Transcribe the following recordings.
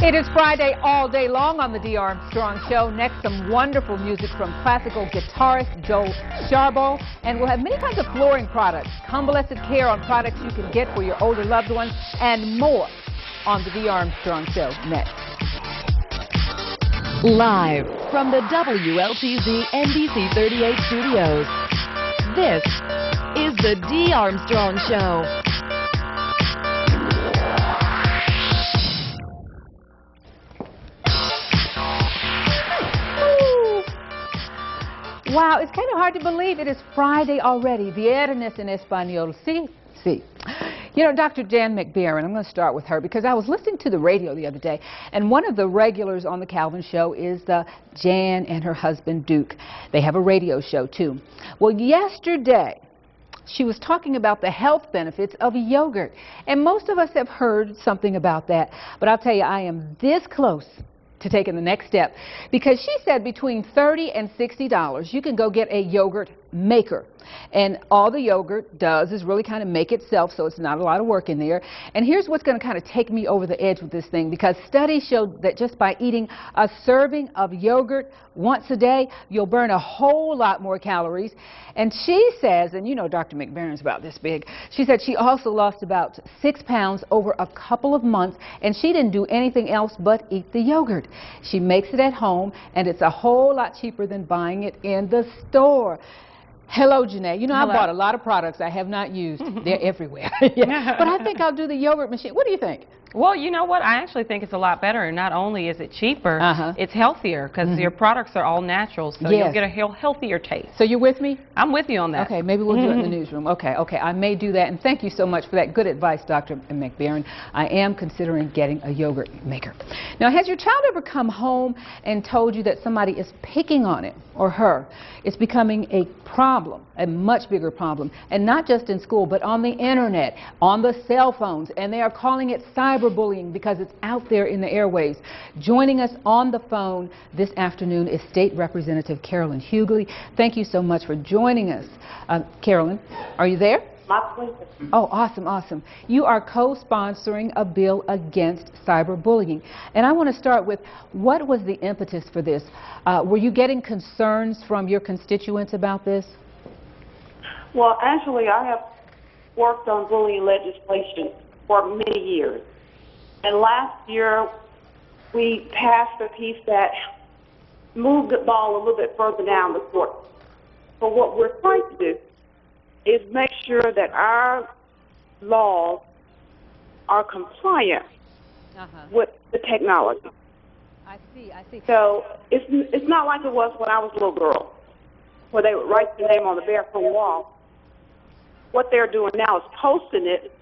It is Friday all day long on the D. Armstrong Show. Next, some wonderful music from classical guitarist Joe Sharbo. And we'll have many kinds of flooring products, convalescent care on products you can get for your older loved ones, and more on the D. Armstrong Show next. Live from the WLTZ NBC 38 studios, this is the D. Armstrong Show. Wow, it's kind of hard to believe it is Friday already. Viernes en español. Sí, sí. You know, Dr. Jan McBaron, I'm going to start with her because I was listening to the radio the other day, and one of the regulars on the Calvin Show is Jan and her husband, Duke. They have a radio show, too. Well, yesterday, she was talking about the health benefits of yogurt, and most of us have heard something about that, but I'll tell you, I am this close to taking the next step, because she said between $30 and $60 you can go get a yogurt maker, and all the yogurt does is really kind of make itself, so it's not a lot of work in there. And here's what's going to kind of take me over the edge with this thing, because studies show that just by eating a serving of yogurt once a day, you'll burn a whole lot more calories. And she says, and you know Dr. McBaron's about this big, she said she also lost about 6 pounds over a couple of months, and she didn't do anything else but eat the yogurt. She makes it at home, and it's a whole lot cheaper than buying it in the store. Hello, Janae. You know, Hello. I bought a lot of products I have not used. They're everywhere. Yeah. But I think I'll do the yogurt machine. What do you think? Well, you know what? I actually think it's a lot better. And not only is it cheaper, it's healthier because your products are all natural, so you'll get a healthier taste. So you're with me? I'm with you on that. Okay, maybe we'll do it in the newsroom. Okay, I may do that. And thank you so much for that good advice, Dr. McBaron. I am considering getting a yogurt maker. Now, has your child ever come home and told you that somebody is picking on it or her? It's becoming a problem, a much bigger problem, and not just in school, but on the internet, on the cell phones, and they are calling it cyberbullying because it's out there in the airwaves. Joining us on the phone this afternoon is State Representative Carolyn Hughley. Thank you so much for joining us. Carolyn, are you there? My pleasure. Oh, awesome, awesome. You are co-sponsoring a bill against cyberbullying. And I want to start with, what was the impetus for this? Were you getting concerns from your constituents about this? Well, actually, I have worked on bullying legislation for many years. And last year, we passed a piece that moved the ball a little bit further down the court. But what we're trying to do is make sure that our laws are compliant with the technology. I see. So it's not like it was when I was a little girl, where they would write the name on the bathroom wall. What they're doing now is posting it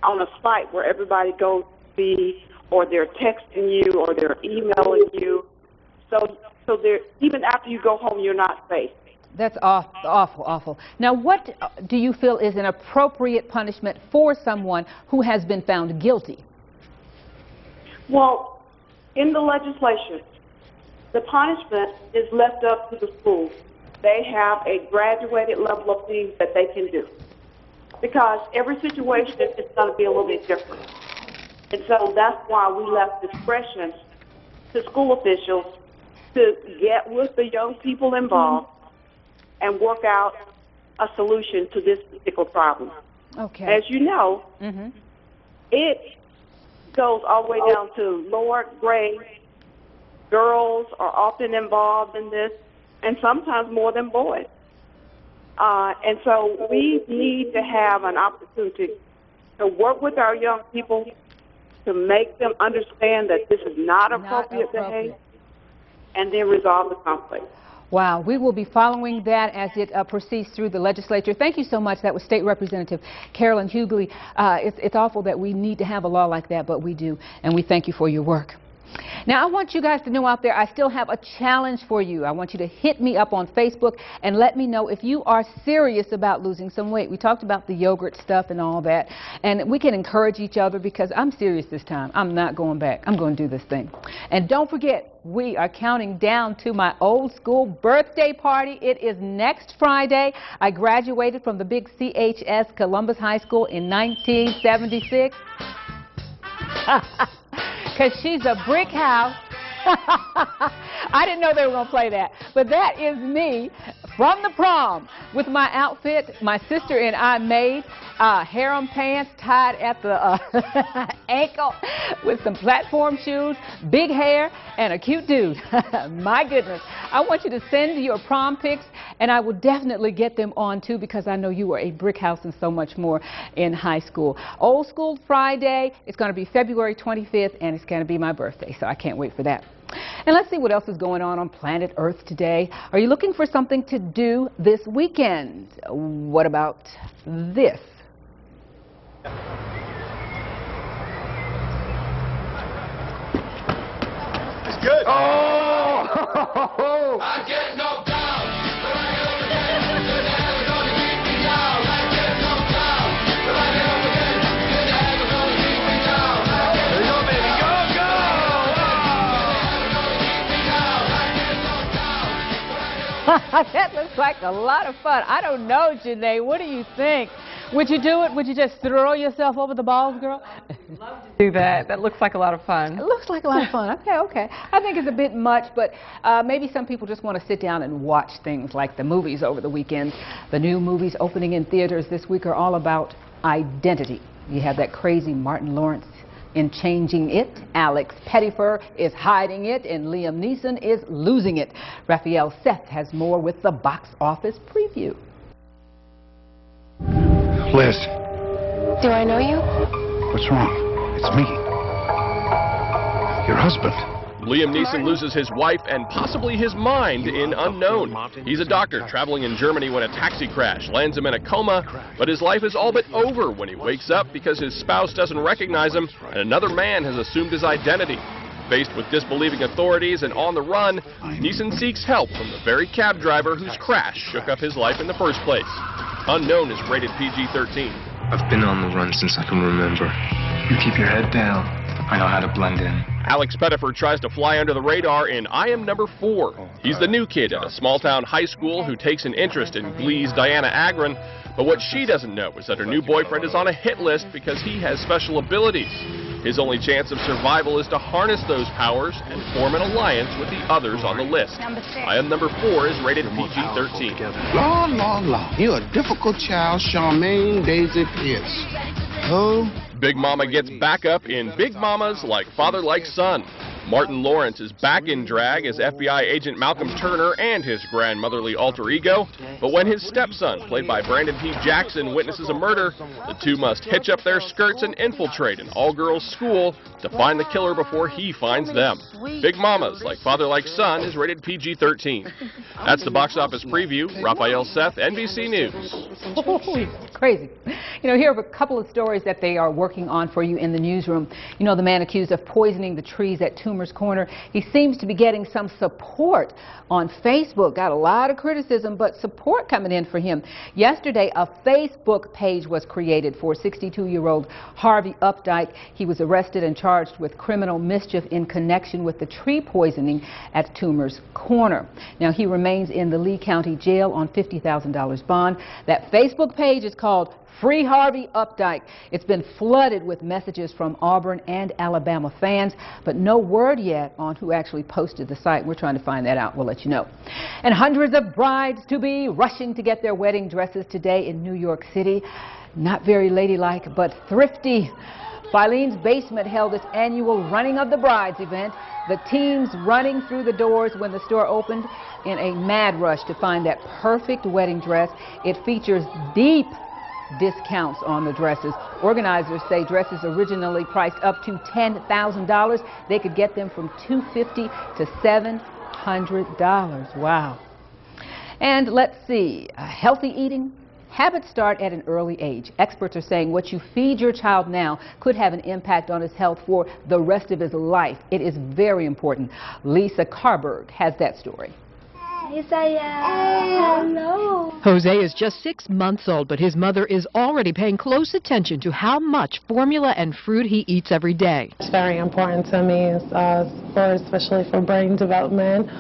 on a site where everybody goes to see, or they're texting you, or they're emailing you. So they're, even after you go home, you're not safe. That's awful, awful. Now, what do you feel is an appropriate punishment for someone who has been found guilty? Well, in the legislation, the punishment is left up to the schools. They have a graduated level of things that they can do, because every situation is going to be a little bit different. And so that's why we left discretion to school officials to get with the young people involved and work out a solution to this particular problem. Okay. As you know, it goes all the way down to lower grade. Girls are often involved in this, and sometimes more than boys. And so we need to have an opportunity to work with our young people to make them understand that this is not appropriate behavior, and then resolve the conflict. Wow, we will be following that as it proceeds through the legislature. Thank you so much. That was State Representative Carolyn Hughley. It's awful that we need to have a law like that, but we do, and we thank you for your work. Now, I want you guys to know out there, I still have a challenge for you. I want you to hit me up on Facebook and let me know if you are serious about losing some weight. We talked about the yogurt stuff and all that, and we can encourage each other, because I'm serious this time. I'm not going back. I'm going to do this thing. And don't forget, we are counting down to my old school birthday party. It is next Friday. I graduated from the big CHS Columbus High School in 1976. because she's a brick house. I didn't know they were going to play that. But that is me from the prom with my outfit my sister and I made. Harem pants tied at the ankle with some platform shoes, big hair, and a cute dude. My goodness. I want you to send your prom pics, and I will definitely get them on too, because I know you were a brick house and so much more in high school. Old School Friday, it's going to be February 25th, and it's going to be my birthday, so I can't wait for that. And let's see what else is going on planet Earth today. Are you looking for something to do this weekend? What about this? It's good. Oh! I get knocked down, but I get up again. Good never gonna keep me down. I get knocked down, but I get up again. Good never gonna keep me down. There you go, baby. Go, go! That looks like a lot of fun. I don't know, Janae. What do you think? Would you do it? Would you just throw yourself over the balls, girl? Love to do that. That looks like a lot of fun. It looks like a lot of fun. Okay. I think it's a bit much, but maybe some people just want to sit down and watch things like the movies over the weekend. The new movies opening in theaters this week are all about identity. You have that crazy Martin Lawrence in Changing It. Alex Pettyfer is hiding it, and Liam Neeson is losing it. Raphael Seth has more with the box office preview. Liz. Do I know you? What's wrong? It's me. Your husband. Liam Neeson loses his wife and possibly his mind in Unknown. He's a doctor traveling in Germany when a taxi crash lands him in a coma, but his life is all but over when he wakes up because his spouse doesn't recognize him and another man has assumed his identity. Faced with disbelieving authorities and on the run, Neeson seeks help from the very cab driver whose crash shook up his life in the first place. Unknown is rated PG-13. I've been on the run since I can remember. You keep your head down. I know how to blend in. Alex Pettyfer tries to fly under the radar in I Am Number 4. He's the new kid at a small-town high school who takes an interest in Glee's Diana Agron, but what she doesn't know is that her new boyfriend is on a hit list because he has special abilities. His only chance of survival is to harness those powers and form an alliance with the others on the list. I Am Number 4 is rated PG-13. La. You're a difficult child, Charmaine Daisy Pierce. Oh. Big Mama gets back up in Big Mama's Like Father Like Son. Martin Lawrence is back in drag as FBI agent Malcolm Turner and his grandmotherly alter ego. But when his stepson, played by Brandon P. Jackson, witnesses a murder, the two must hitch up their skirts and infiltrate an all-girls school to find the killer before he finds them. Big Mama's Like Father Like Son is rated PG-13. That's the box office preview. Raphael Seth, NBC News. Crazy. You know, here are a couple of stories that they are working on for you in the newsroom. You know, the man accused of poisoning the trees at Toomer's Corner, he seems to be getting some support on Facebook. Got a lot of criticism, but support coming in for him. Yesterday, a Facebook page was created for 62-year-old Harvey Updike. He was arrested and charged with criminal mischief in connection with the tree poisoning at Toomer's Corner. Now, he remains in the Lee County Jail on $50,000 bond. That Facebook page is called Free Harvey Updike. It's been flooded with messages from Auburn and Alabama fans, but no word yet on who actually posted the site. We're trying to find that out. We'll let you know. And hundreds of brides-to-be rushing to get their wedding dresses today in New York City. Not very ladylike, but thrifty. Filene's Basement held its annual Running of the Brides event. The teams running through the doors when the store opened in a mad rush to find that perfect wedding dress. It features deep discounts on the dresses. Organizers say dresses originally priced up to $10,000. They could get them from $250 to $700. Wow. And let's see, healthy eating. Habits start at an early age. Experts are saying what you feed your child now could have an impact on his health for the rest of his life. It is very important. Lisa Carberg has that story. Hello. Jose is just 6 months old, but his mother is already paying close attention to how much formula and fruit he eats every day. It's very important to me, especially for brain development,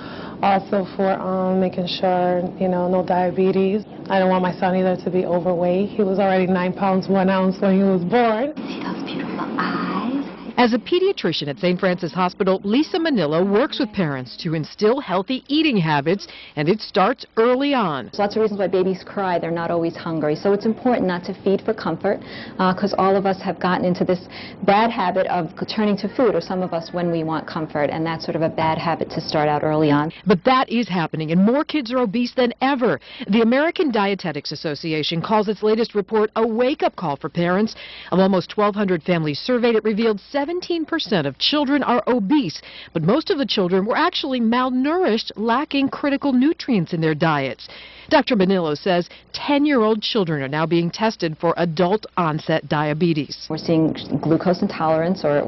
also for making sure, no diabetes. I don't want my son either to be overweight. He was already 9 pounds 1 ounce when he was born. See those beautiful eyes? As a pediatrician at St. Francis Hospital, Lisa Manillo works with parents to instill healthy eating habits, and it starts early on. There's lots of reasons why babies cry. They're not always hungry. So it's important not to feed for comfort, because all of us have gotten into this bad habit of turning to food, or some of us when we want comfort, and that's sort of a bad habit to start out early on. But that is happening, and more kids are obese than ever. The American Dietetics Association calls its latest report a wake-up call for parents. Of almost 1,200 families surveyed, it revealed 17% of children are obese, but most of the children were actually malnourished, lacking critical nutrients in their diets. Dr. Manillo says 10-year-old children are now being tested for adult-onset diabetes. We're seeing glucose intolerance or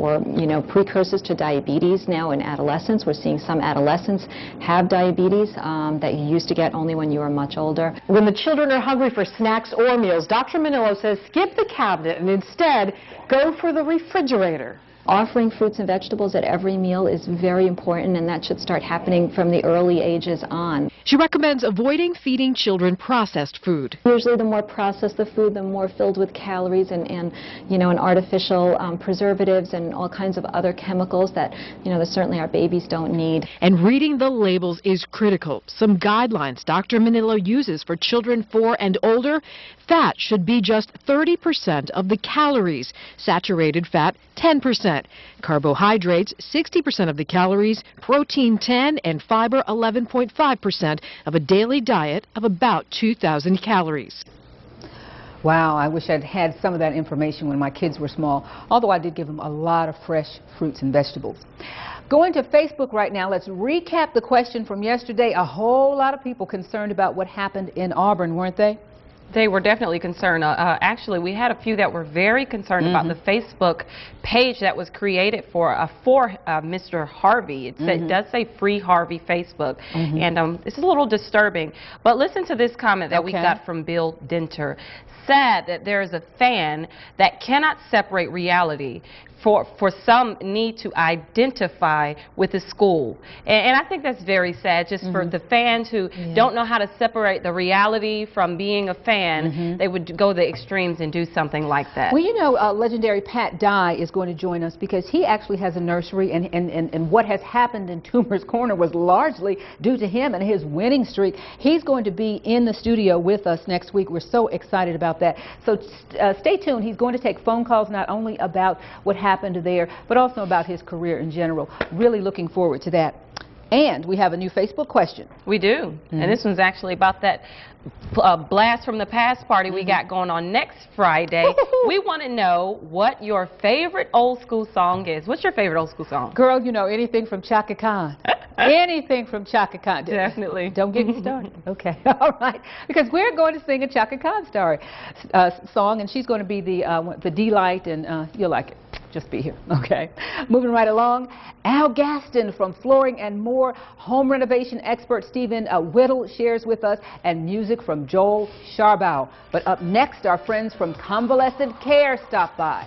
precursors to diabetes now in adolescents. We're seeing some adolescents have diabetes that you used to get only when you were much older. When the children are hungry for snacks or meals, Dr. Manillo says skip the cabinet and instead go for the refrigerator. Offering fruits and vegetables at every meal is very important, and that should start happening from the early ages on. She recommends avoiding feeding children processed food. Usually the more processed the food, the more filled with calories and artificial preservatives and all kinds of other chemicals that, that certainly our babies don't need. And reading the labels is critical. Some guidelines Dr. Manillo uses for children 4 and older: fat should be just 30% of the calories, saturated fat 10%, carbohydrates 60% of the calories, protein 10%, and fiber 11.5% of a daily diet of about 2,000 calories. Wow, I wish I'd had some of that information when my kids were small, although I did give them a lot of fresh fruits and vegetables. Going to Facebook right now, let's recap the question from yesterday. A whole lot of people concerned about what happened in Auburn, weren't they? They were definitely concerned. Actually, we had a few that were very concerned about the Facebook page that was created for Mr. Harvey. It does say Free Harvey Facebook, and it's a little disturbing. But listen to this comment that we got from Bill Denter. Sad that there is a fan that cannot separate reality for some need to identify with the school. And I think that's very sad, just for the fans who don't know how to separate the reality from being a fan. They would go the extremes and do something like that. Well, legendary Pat Dye is going to join us because he actually has a nursery, and what has happened in Toomer's Corner was largely due to him and his winning streak. He's going to be in the studio with us next week. We're so excited about that. So stay tuned. He's going to take phone calls not only about what happened there, but also about his career in general. Really looking forward to that. And we have a new Facebook question. We do. And this one's actually about that blast from the past party we got going on next Friday. We want to know what your favorite old school song is. What's your favorite old school song? Girl, anything from Chaka Khan. Anything from Chaka Khan. Definitely. Don't get me started. Okay. All right. Because we're going to sing a Chaka Khan song, and she's going to be the delight, and you'll like it. Just be here, okay? Moving right along, Al Gaston from Flooring and More, home renovation expert Stephen Whittle shares with us, and music from Joel Sharbow. But up next, our friends from Convalescent Care stop by.